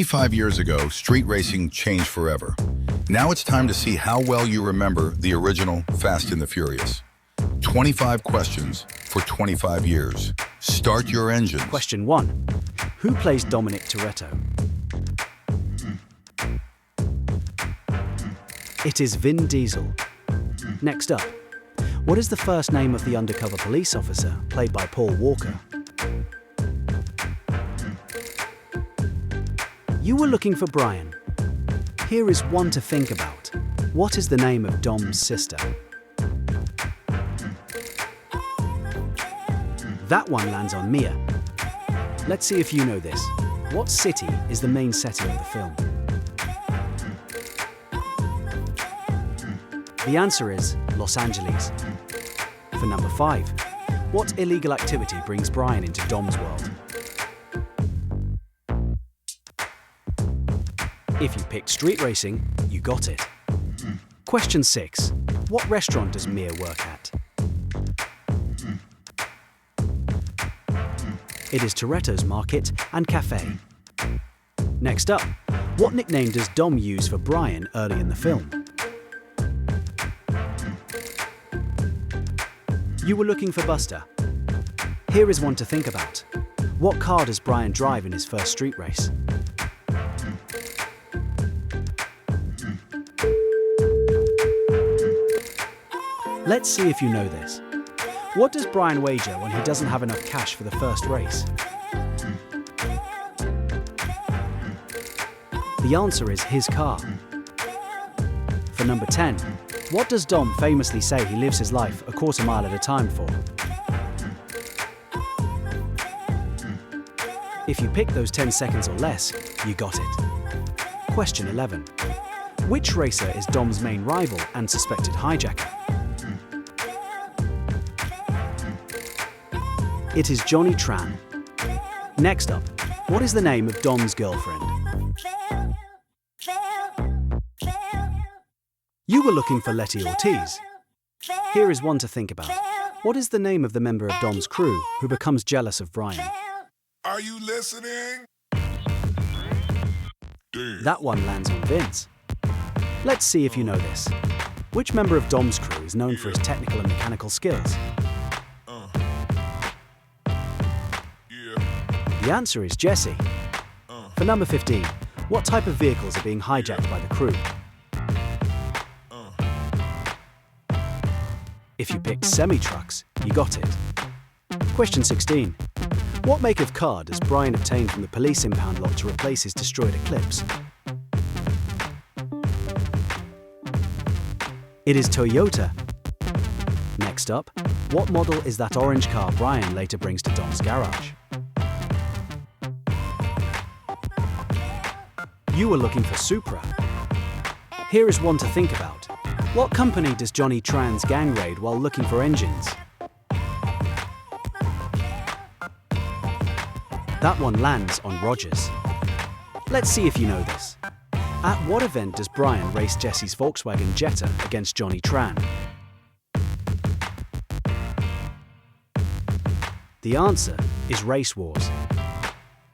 25 years ago, street racing changed forever. Now it's time to see how well you remember the original Fast and the Furious. 25 questions for 25 years. Start your engines. Question 1. Who plays Dominic Toretto? It is Vin Diesel. Next up, what is the first name of the undercover police officer played by Paul Walker? You were looking for Brian. Here is one to think about. What is the name of Dom's sister? That one lands on Mia. Let's see if you know this. What city is the main setting of the film? The answer is Los Angeles. For number 5, what illegal activity brings Brian into Dom's world? If you picked street racing, you got it. Question 6. What restaurant does Mia work at? It is Toretto's Market and Cafe. Next up, what nickname does Dom use for Brian early in the film? You were looking for Buster. Here is one to think about. What car does Brian drive in his first street race? Let's see if you know this. What does Brian wager when he doesn't have enough cash for the first race? The answer is his car. For number 10, what does Dom famously say he lives his life a quarter mile at a time for? If you pick those 10 seconds or less, you got it. Question 11. Which racer is Dom's main rival and suspected hijacker? It is Johnny Tran. Next up, what is the name of Dom's girlfriend? You were looking for Letty Ortiz. Here is one to think about. What is the name of the member of Dom's crew who becomes jealous of Brian? Are you listening? That one lands on Vince. Let's see if you know this. Which member of Dom's crew is known for his technical and mechanical skills? The answer is Jesse. For number 15, what type of vehicles are being hijacked by the crew? If you picked semi-trucks, you got it. Question 16. What make of car does Brian obtain from the police impound lot to replace his destroyed Eclipse? It is Toyota. Next up, what model is that orange car Brian later brings to Dom's garage? You were looking for Supra. Here is one to think about. What company does Johnny Tran's gang raid while looking for engines? That one lands on Rogers. Let's see if you know this. At what event does Brian race Jesse's Volkswagen Jetta against Johnny Tran? The answer is Race Wars.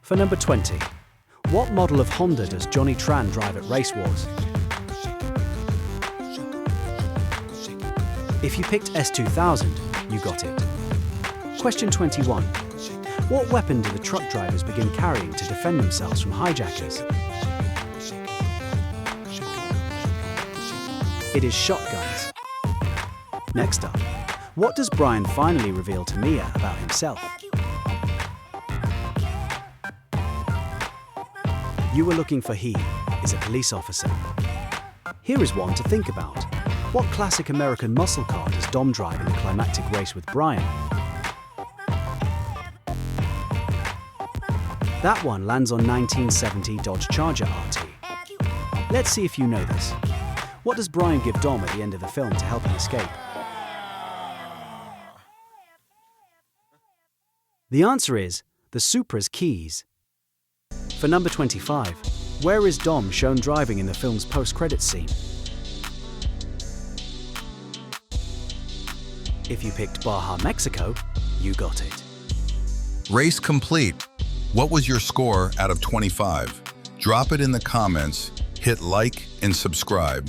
For number 20, what model of Honda does Johnny Tran drive at Race Wars? If you picked S2000, you got it. Question 21. What weapon do the truck drivers begin carrying to defend themselves from hijackers? It is shotguns. Next up, what does Brian finally reveal to Mia about himself? You were looking for he is a police officer. Here is one to think about. What classic American muscle car does Dom drive in the climactic race with Brian? That one lands on 1970 Dodge Charger RT. Let's see if you know this. What does Brian give Dom at the end of the film to help him escape? The answer is the Supra's keys. For number 25, where is Dom shown driving in the film's post-credits scene? If you picked Baja, Mexico, you got it. Race complete. What was your score out of 25? Drop it in the comments, hit like and subscribe.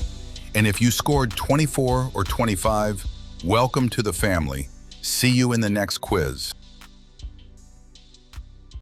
And if you scored 24 or 25, welcome to the family. See you in the next quiz.